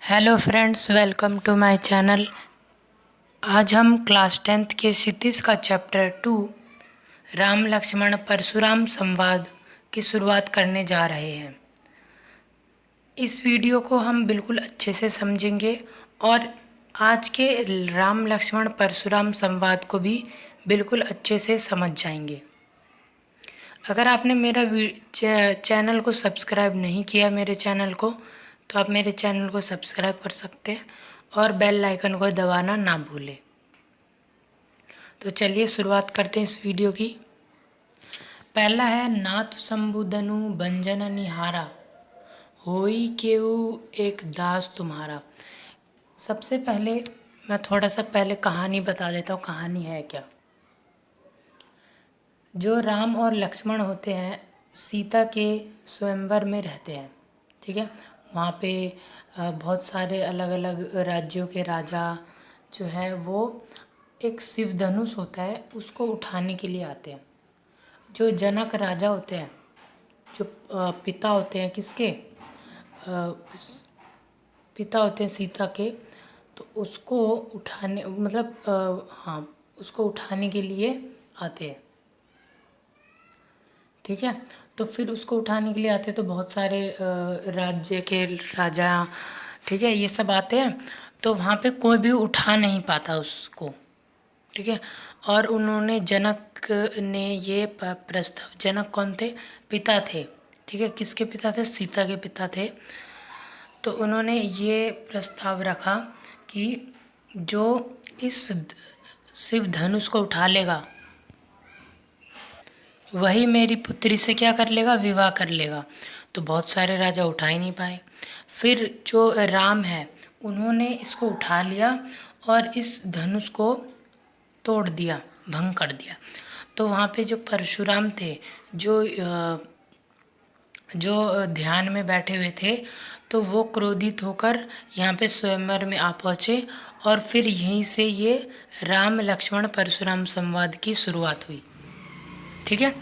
Hello friends, welcome to my channel. आज हम class 10th के क्षितिज का चैप्टर 2 राम लक्ष्मण परशुराम संवाद की शुरुआत करने जा रहे हैं। इस वीडियो को हम बिल्कुल अच्छे से समझेंगे और आज के राम लक्ष्मण परशुराम संवाद को भी बिल्कुल अच्छे से समझ जाएंगे। अगर आपने मेरा चैनल को सब्सक्राइब नहीं किया मेरे चैनल को, तो आप मेरे चैनल को सब्सक्राइब कर सकते हैं और बेल आइकन को दबाना ना भूलें। तो चलिए शुरुआत करते हैं इस वीडियो की। पहला है नाथ संबुदनु भंजन निहारा, होई केऊ एक दास तुम्हारा। सबसे पहले मैं थोड़ा सा पहले कहानी बता देता हूँ। कहानी है क्या, जो राम और लक्ष्मण होते हैं सीता के स्वयंवर में रहते हैं। ठीक है, वहाँ पे बहुत सारे अलग अलग राज्यों के राजा जो है वो एक शिव धनुष होता है उसको उठाने के लिए आते हैं। जो जनक राजा होते हैं, जो पिता होते हैं किसके, पिता होते हैं सीता के, तो उसको उठाने उसको उठाने के लिए आते हैं। ठीक है, तो फिर उसको उठाने के लिए आते हैं तो बहुत सारे राज्य के राजा, ठीक है, ये सब आते हैं। तो वहाँ पे कोई भी उठा नहीं पाता उसको। ठीक है, और उन्होंने जनक ने ये प्रस्ताव, जनक कौन थे, पिता थे। ठीक है, किसके पिता थे, सीता के पिता थे। तो उन्होंने ये प्रस्ताव रखा कि जो इस शिव धनुष को उठा लेगा वही मेरी पुत्री से क्या कर लेगा, विवाह कर लेगा। तो बहुत सारे राजा उठा ही नहीं पाए। फिर जो राम है उन्होंने इसको उठा लिया और इस धनुष को तोड़ दिया, भंग कर दिया। तो वहाँ पे जो परशुराम थे, जो ध्यान में बैठे हुए थे, तो वो क्रोधित होकर यहाँ पे स्वयंवर में आ पहुँचे और फिर यहीं से ये राम लक्ष्मण परशुराम संवाद की शुरुआत हुई। ठीक है,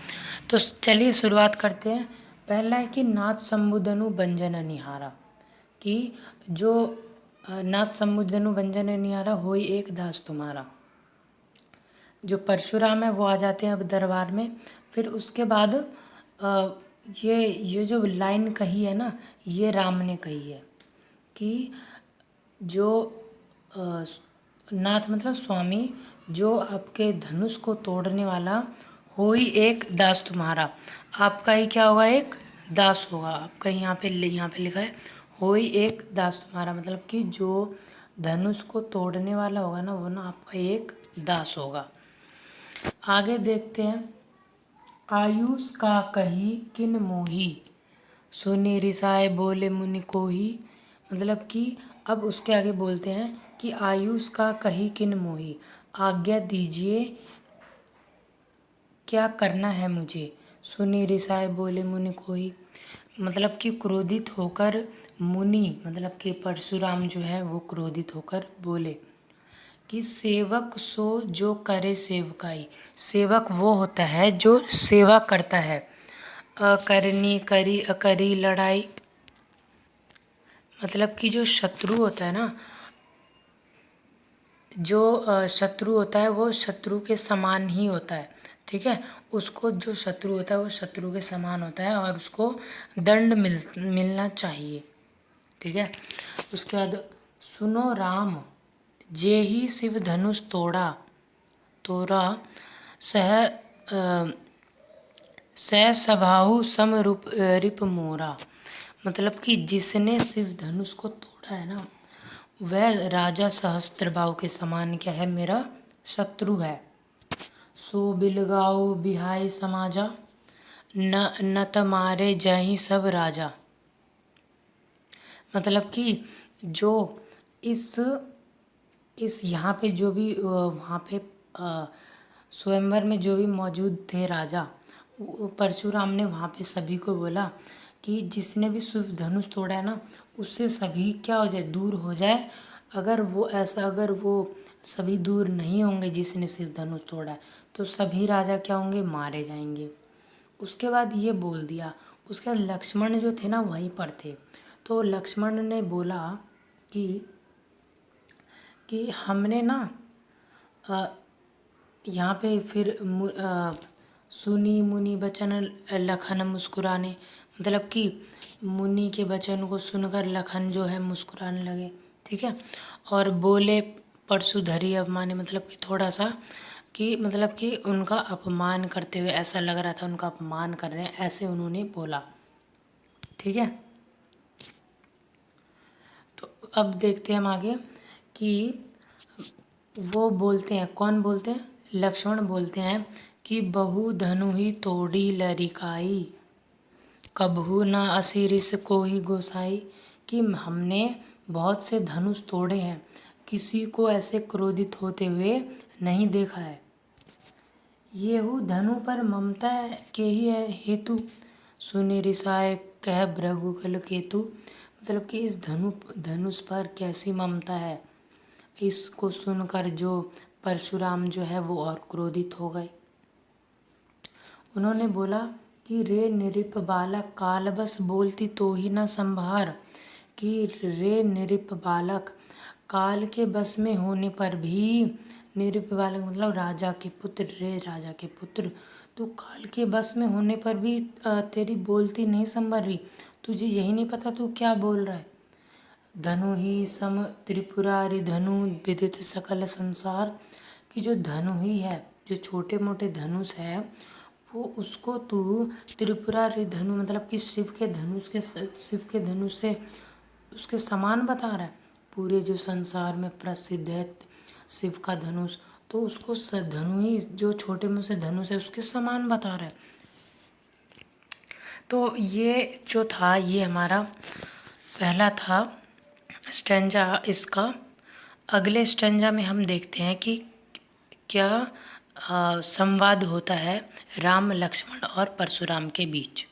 तो चलिए शुरुआत करते हैं। पहला है कि नाथ संबुदनु भंजन निहारा, कि जो नाथ संबुदनु भंजन निहारा होई एक दास तुम्हारा। जो परशुराम है वो आ जाते हैं अब दरबार में। फिर उसके बाद ये जो लाइन कही है ना, ये राम ने कही है कि जो नाथ मतलब स्वामी, जो आपके धनुष को तोड़ने वाला, होई एक दास तुम्हारा। आपका ही क्या होगा, एक दास होगा। आपका यहाँ पे लिखा है होई एक दास तुम्हारा, मतलब कि जो धनुष को तोड़ने वाला होगा ना, वो ना आपका एक दास होगा। आगे देखते हैं। आयुष का कही किन मोही, सुनी रिसाए बोले मुनि कोही। मतलब कि अब उसके आगे बोलते हैं कि आयुष का कही किन मोही, आज्ञा दीजिए क्या करना है मुझे। सुनी रिसाए बोले मुनि कोही, मतलब कि क्रोधित होकर मुनि, मतलब कि परशुराम जो है वो क्रोधित होकर बोले कि सेवक सो जो करे सेवकाई। सेवक वो होता है जो सेवा करता है। अकरनी करी अकरी लड़ाई, मतलब कि जो शत्रु होता है ना, जो शत्रु होता है वो शत्रु के समान ही होता है। ठीक है, उसको जो शत्रु होता है वो शत्रु के समान होता है और उसको दंड मिलना चाहिए। ठीक है, उसके बाद सुनो राम जे ही शिव धनुष तोड़ा, तोरा सह सभाहु सम रूप रिप मोरा। मतलब कि जिसने शिव धनुष को तोड़ा है ना, वह राजा सहस्त्रबाहु के समान क्या है, मेरा शत्रु है। सो बिलगाओ बिहाई समाजा, न तमारे जही सब राजा। मतलब कि जो इस यहाँ पे जो भी वहाँ पे स्वयंवर में जो भी मौजूद थे राजा, परशुराम ने वहाँ पे सभी को बोला कि जिसने भी शिव धनुष तोड़ा है ना, उससे सभी क्या हो जाए, दूर हो जाए। अगर वो सभी दूर नहीं होंगे जिसने शिव धनुष तोड़ा है, तो सभी राजा क्या होंगे, मारे जाएंगे। उसके बाद ये बोल दिया। उसके बाद लक्ष्मण जो थे ना वहीं पर थे, तो लक्ष्मण ने बोला कि हमने ना यहाँ पे फिर सुनी मुनि वचन लखन मुस्कुराने, मतलब कि मुनि के वचन को सुनकर लखन जो है मुस्कुराने लगे। ठीक है। और बोले परशुधरी अवमाने, मतलब कि थोड़ा सा कि मतलब कि उनका अपमान करते हुए ऐसा लग रहा था, उनका अपमान कर रहे हैं, ऐसे उन्होंने बोला। ठीक है। तो अब देखते हैं हम आगे कि वो बोलते हैं, कौन बोलते हैं, लक्ष्मण बोलते हैं कि बहु धनु ही तोड़ी लरिकाई, कबहू न असिरिस को ही गोसाई, कि हमने बहुत से धनुष तोड़े हैं, किसी को ऐसे क्रोधित होते हुए नहीं देखा है। येहू धनु पर ममता के ही है हेतु, सुनि रिसाए कह भृगुकुल केतु, मतलब कि इस धनुष पर कैसी ममता है। इसको सुनकर जो परशुराम जो है वो और क्रोधित हो गए। उन्होंने बोला कि रे निरिप बालक काल बस बोलती तो ही न संभार, कि रे निरिप बालक, काल के बस में होने पर भी, निरिप बालक मतलब राजा के पुत्र, रे राजा के पुत्र, तो काल के बस में होने पर भी तेरी बोलती नहीं संभल रही, तुझे यही नहीं पता तू क्या बोल रहा है। धनु ही सम त्रिपुरारि धनु विदित सकल संसार, कि जो धनु ही है, जो छोटे मोटे धनुष है, वो उसको तू त्रिपुरारि धनु मतलब कि शिव के धनुष से उसके समान बता रहा है। पूरे जो संसार में प्रसिद्ध है शिव का धनुष, तो उसको धनु ही, जो छोटे में से धनुष है, उसके समान बता रहा है। तो ये जो था, ये हमारा पहला था स्टेंजा इसका। अगले स्टेंजा में हम देखते हैं कि क्या संवाद होता है राम लक्ष्मण और परशुराम के बीच।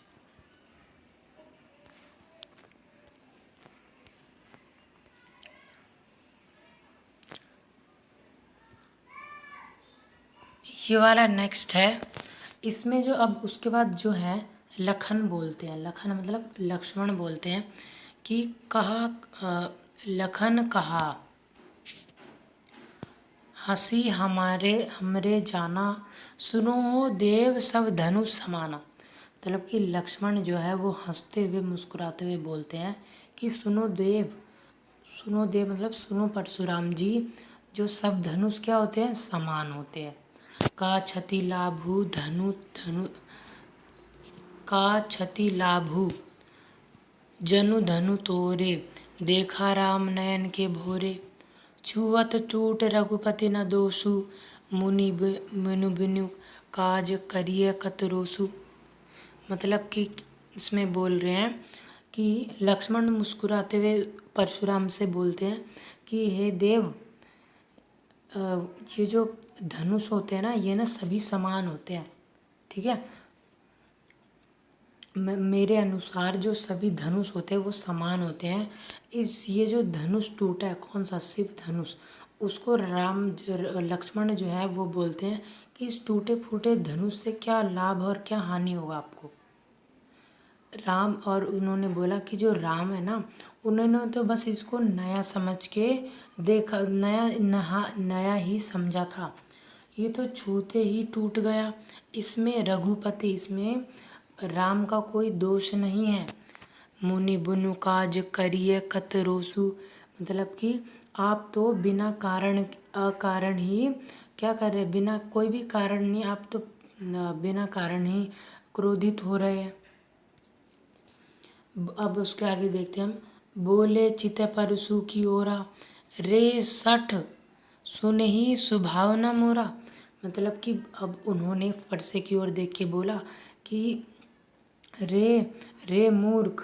ये वाला नेक्स्ट है। इसमें जो अब उसके बाद जो है लखन बोलते हैं, लखन मतलब लक्ष्मण बोलते हैं कि लखन कहा, हंसी हमरे जाना, सुनो देव सब धनुष समाना, मतलब कि लक्ष्मण जो है वो हंसते हुए मुस्कुराते हुए बोलते हैं कि सुनो देव मतलब सुनो परशुराम जी, जो सब धनुष क्या होते हैं, समान होते हैं। का क्षति लाभु धनु धनु का क्षति लाभु जनु धनु तोरे, देखा राम नयन के भोरे, छुअत टूट रघुपति न दोषु, मुनि बिनु काज करिए कतरोसु, मतलब कि इसमें बोल रहे हैं कि लक्ष्मण मुस्कुराते हुए परशुराम से बोलते हैं कि हे देव, ये जो धनुष होते हैं ना, ये ना सभी समान होते हैं। ठीक है। मेरे अनुसार जो सभी धनुष होते हैं वो समान होते हैं। ये जो धनुष टूटा है, कौन सा, शिव धनुष, उसको लक्ष्मण जो है वो बोलते हैं कि इस टूटे फूटे धनुष से क्या लाभ और क्या हानि होगा आपको। राम, और उन्होंने बोला कि जो राम है ना, उन्होंने तो बस इसको नया समझ के देखा, नया ही समझा था। ये तो छूते ही टूट गया, इसमें रघुपति, इसमें राम का कोई दोष नहीं है। मुनि बुनु काज करिए कतरोसु, मतलब कि आप तो बिना कारण अकारण ही क्या कर रहे, बिना कोई भी कारण नहीं, आप तो बिना कारण ही क्रोधित हो रहे हैं। अब उसके आगे देखते हैं हम। बोले चित परसु की ओरा, रे सठ सुन ही स्वभाव न मोरा, मतलब कि अब उन्होंने फरसे की ओर देख के बोला कि रे मूर्ख,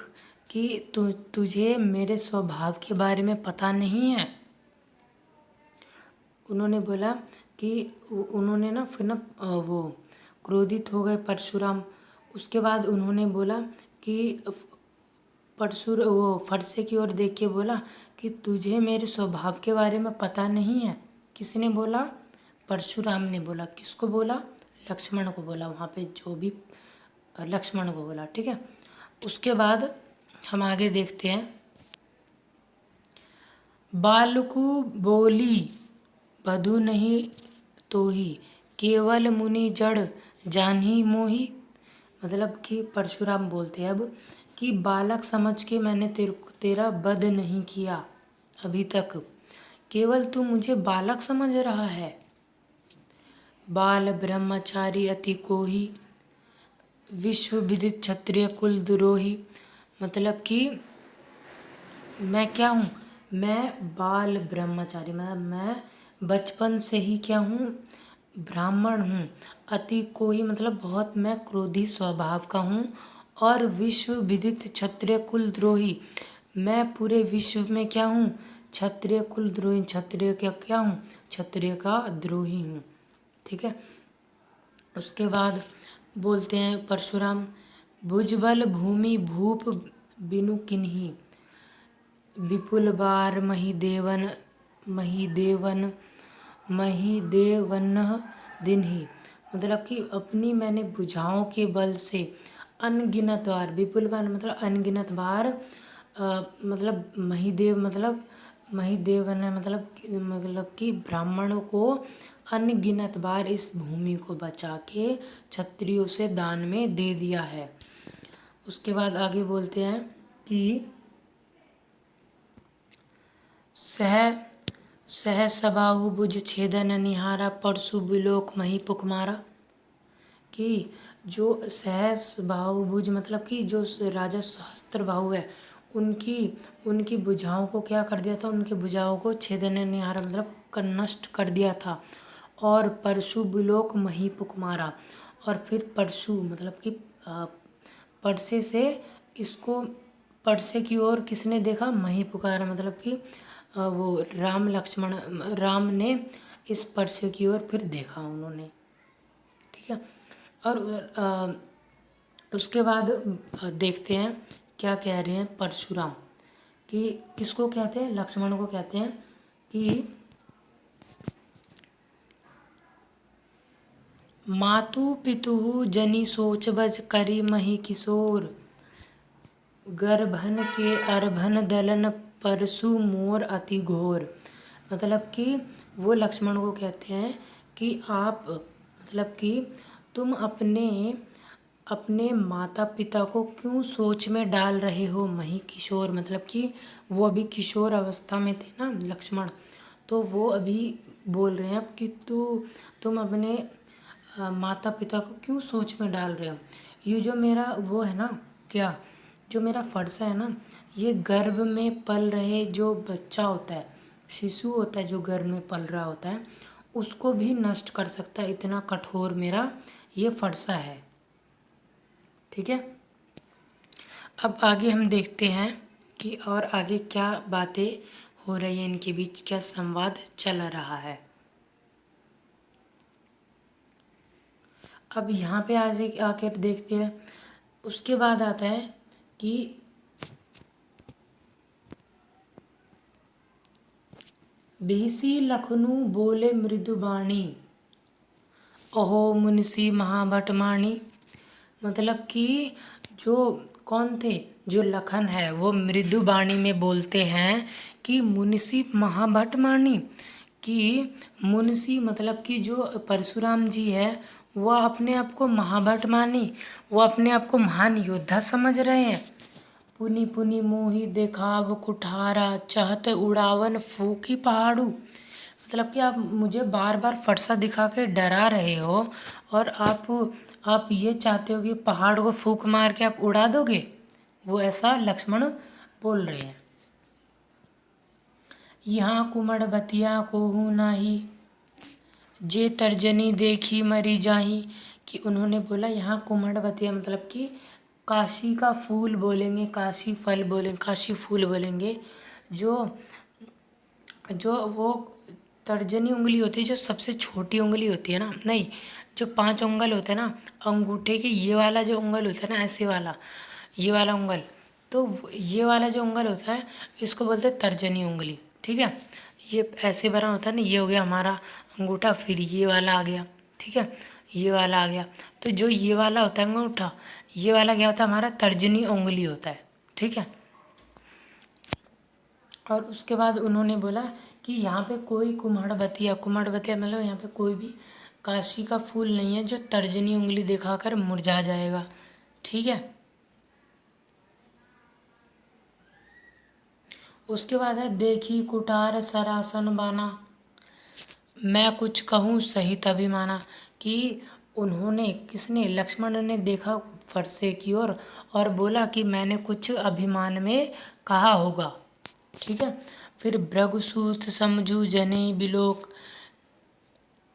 कि तुझे मेरे स्वभाव के बारे में पता नहीं है। उन्होंने बोला कि उन्होंने ना फिर ना वो क्रोधित हो गए परशुराम। उसके बाद उन्होंने बोला कि वो फरसे की ओर देख के बोला कि तुझे मेरे स्वभाव के बारे में पता नहीं है। किसने बोला? परशुराम ने बोला। किसको बोला? लक्ष्मण को बोला। वहाँ पे जो भी लक्ष्मण को बोला। ठीक है। उसके बाद हम आगे देखते हैं। बालकु बोली बधु नहीं तोही, केवल मुनि जड़ जानही मोही। मतलब कि परशुराम बोलते हैं अब कि बालक समझ के मैंने तेरा वध नहीं किया अभी तक, केवल तू मुझे बालक समझ रहा है। बाल ब्रह्मचारी अति कोही, विश्व विदित क्षत्रिय कुल द्रोही। मतलब कि मैं क्या हूँ, मैं बाल ब्रह्मचारी, मैं बचपन से ही क्या हूँ, ब्राह्मण हूँ। अति कोई मतलब बहुत मैं क्रोधी स्वभाव का हूँ, और विश्व विदित क्षत्रिय कुल द्रोही, मैं पूरे विश्व में क्या हूँ, क्षत्रिय कुल द्रोही, क्षत्रिय क्या हूँ, क्षत्रिय का द्रोही हूँ। ठीक है। उसके बाद बोलते हैं परशुराम, भुजबल भूमि भूप बिनु किन्ही, विपुल बार महीदेवन दिन्ही। मतलब कि अपनी मैंने भुजाओं के बल से अनगिनत बार, विपुल बार मतलब अनगिनत बार, मतलब महीदेवन है मतलब कि ब्राह्मणों को अनगिनत बार इस भूमि को बचा के क्षत्रियों से दान में दे दिया है। उसके बाद आगे बोलते हैं कि सह सबाहु भुज छेदन निहारा, परशु बिलोक मही पुकमारा। कि जो सहस बाहु भुज मतलब कि जो राजा सहस्त्र बाहु है, उनकी भुजाओं को क्या कर दिया था, उनकी भुजाओं को छेदन निहारा मतलब नष्ट कर दिया था। और परशु बिलोक मही पुकमारा, और फिर परशु मतलब कि परसे से इसको, परसे की ओर किसने देखा, मही पुकारा मतलब कि वो राम ने इस परसे की ओर फिर देखा उन्होंने। ठीक है। और उसके बाद देखते हैं क्या कह रहे हैं परशुराम, कि किसको कहते हैं, लक्ष्मण को कहते हैं कि मातु पितु जनि सोच बज करी मही किशोर, गर्भन के अर्भन दलन परशु मोर अति घोर। मतलब कि वो लक्ष्मण को कहते हैं कि आप मतलब कि तुम अपने माता पिता को क्यों सोच में डाल रहे हो, मही किशोर मतलब कि वो अभी किशोर अवस्था में थे ना लक्ष्मण, तो वो अभी बोल रहे हैं अब कि तुम अपने माता पिता को क्यों सोच में डाल रहे हो। ये जो मेरा वो है ना, क्या जो मेरा फरसा है ना, ये गर्भ में पल रहे जो बच्चा होता है, शिशु होता है जो गर्भ में पल रहा होता है, उसको भी नष्ट कर सकता है, इतना कठोर मेरा ये फरसा है। ठीक है। अब आगे हम देखते हैं कि और आगे क्या बातें हो रही हैं, इनके बीच क्या संवाद चल रहा है। अब यहाँ पे आज आकर देखते हैं। उसके बाद आता है कि बिहसी लखनऊ बोले मृदुबाणी, अहो मुंशी महाभटमाणी। मतलब कि जो कौन थे, जो लखन है वो मृदुबाणी में बोलते हैं कि मुंशी महाभटमाणी, कि मुंशी मतलब कि जो परशुराम जी है वह अपने आप को महाभट मानी, वो अपने आप को महान योद्धा समझ रहे हैं। पुनि पुनि मोहि देखाव कुठारा, चाहते उड़ावन फूकी पहाड़ू। मतलब कि आप मुझे बार बार फरसा दिखा के डरा रहे हो, और आप ये चाहते हो कि पहाड़ को फूक मार के आप उड़ा दोगे, वो ऐसा लक्ष्मण बोल रहे हैं। यहाँ कुमड़ बतिया कोहू नाही, जे तर्जनी देखी मरी जाही। कि उन्होंने बोला यहाँ कुमड़ बतिया मतलब कि काशी का फूल बोलेंगे, काशी फल बोलेंगे, काशी फूल बोलेंगे। जो जो वो तर्जनी उंगली होती है, जो सबसे छोटी उंगली होती है ना, नहीं, जो 5 उंगल होते हैं ना अंगूठे के, ये वाला जो उंगल होता है ना, ऐसे वाला, ये वाला उंगल, तो ये वाला जो उंगल होता है इसको बोलते हैं तर्जनी उंगली। ठीक है। ये ऐसे बना होता है ना, ये हो गया हमारा अंगूठा, फिर ये वाला आ गया। ठीक है। ये वाला आ गया, तो जो ये वाला होता है अंगूठा, ये वाला क्या होता है, हमारा तर्जनी उंगली होता है। ठीक है। और उसके बाद उन्होंने बोला कि यहाँ पे कोई कुम्हड़बतिया मतलब यहाँ पे कोई भी काशी का फूल नहीं है जो तर्जनी उंगली दिखाकर मुरझा जाएगा। ठीक है। उसके बाद है देखी कुठार सरासन बाना, मैं कुछ कहूँ सही तभी माना। कि उन्होंने किसने, लक्ष्मण ने देखा फरसे की ओर और बोला कि मैंने कुछ अभिमान में कहा होगा। ठीक है। फिर भृगुसूत समझू जने बिलोक,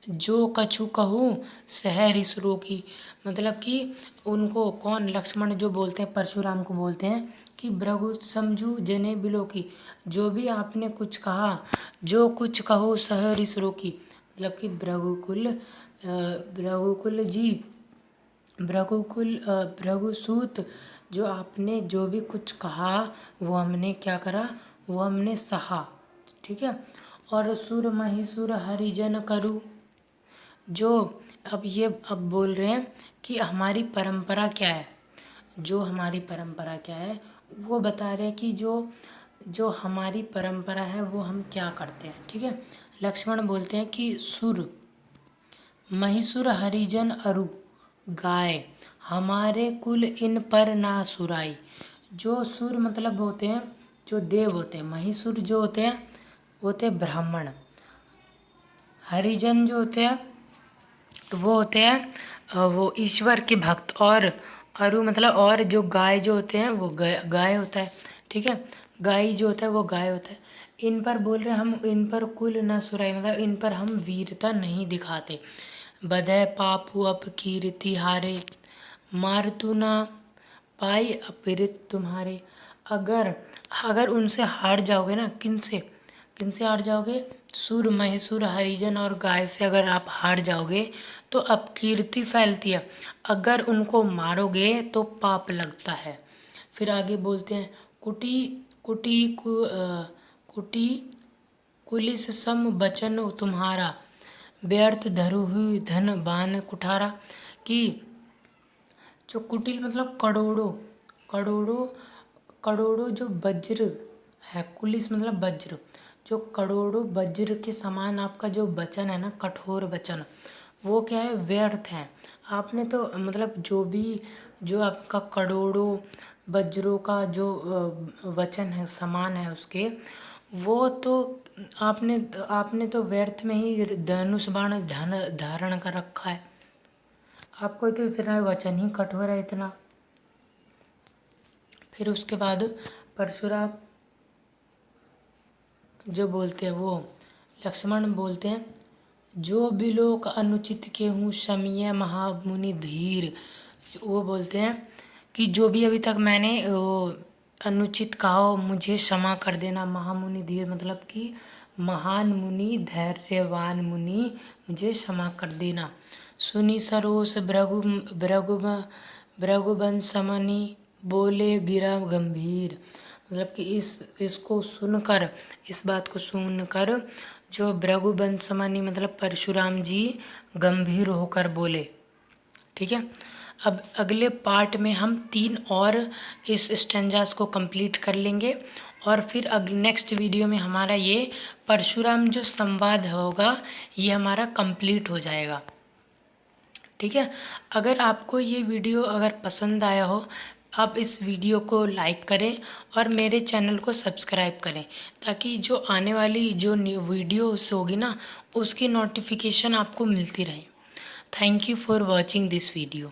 जो कछु कहूँ सह रिस रोकी। मतलब कि उनको कौन, लक्ष्मण जो बोलते हैं परशुराम को बोलते हैं कि भृगु समझू जने बिलोकी, जो भी आपने कुछ कहा, जो कुछ कहो सह रिस रोकी। मतलब कि भृगुसूत, जो आपने जो भी कुछ कहा वो हमने क्या करा, वो हमने सहा। ठीक है। और सुर महिसुर हरिजन करु, जो अब बोल रहे हैं कि हमारी परंपरा क्या है, जो हमारी परंपरा क्या है वो बता रहे हैं कि जो हमारी परंपरा है वो हम क्या करते हैं। ठीक है। लक्ष्मण बोलते हैं कि सुर महिसुर हरिजन अरु गाय, हमारे कुल इन पर ना सुराई। जो सुर मतलब होते हैं जो देव होते हैं, महिसुर जो होते हैं ब्राह्मण, हरिजन जो होते हैं वो होते हैं वो ईश्वर के भक्त, और अरु मतलब और जो गाय जो होते हैं वो गाय होता है। ठीक है। गाय जो होता है वो गाय होता है। इन पर बोल रहे हम इन पर कुल न सुराई, मतलब इन पर हम वीरता नहीं दिखाते। बधै पापु अपकीर्ति हारे, मारतु ना पाई अपीरित तुम्हारे। अगर उनसे हार जाओगे ना, किनसे हार जाओगे, सुर महिसुर हरिजन और गाय से अगर आप हार जाओगे तो अपकीर्ति फैलती है, अगर उनको मारोगे तो पाप लगता है। फिर आगे बोलते हैं कुटी कुटी कुटी कुलिस सम बचन तुम्हारा, व्यर्थ धरुहि धन बान कुठारा। कि जो कुटिल मतलब करोड़ों करोड़ों जो वज्र है, कुलिस मतलब वज्र, जो करोड़ों वज्र के समान आपका जो वचन है ना, कठोर वचन, वो क्या है, व्यर्थ है। आपने तो मतलब जो आपका करोड़ों वज्रों का जो वचन है, समान है उसके, वो तो आपने तो व्यर्थ में ही धनुष बाण धारण कर रखा है। आपको तो इतना वचन ही कठोर है इतना। फिर उसके बाद परशुराम जो बोलते हैं वो लक्ष्मण बोलते हैं, जो बिलोक अनुचित के हूँ शमीय महामुनि धीर। वो बोलते हैं कि जो भी अभी तक मैंने वो अनुचित कहा हो मुझे क्षमा कर देना। महामुनि धीर मतलब कि महान मुनि, धैर्यवान मुनि, मुझे क्षमा कर देना। सुनी सरोस भृगुवंश समनि, बोले गिरा गंभीर। मतलब कि इसको सुनकर, इस बात को सुनकर जो भृगुवंश समनि मतलब परशुराम जी गंभीर होकर बोले। ठीक है। अब अगले पार्ट में हम 3 और इस स्टेंजास को कंप्लीट कर लेंगे, और फिर नेक्स्ट वीडियो में हमारा ये परशुराम जो संवाद होगा ये हमारा कंप्लीट हो जाएगा। ठीक है। अगर आपको ये वीडियो अगर पसंद आया हो, आप इस वीडियो को लाइक करें और मेरे चैनल को सब्सक्राइब करें, ताकि जो आने वाली जो वीडियोस होगी ना उसकी नोटिफिकेशन आपको मिलती रहे। Thank you for watching this video.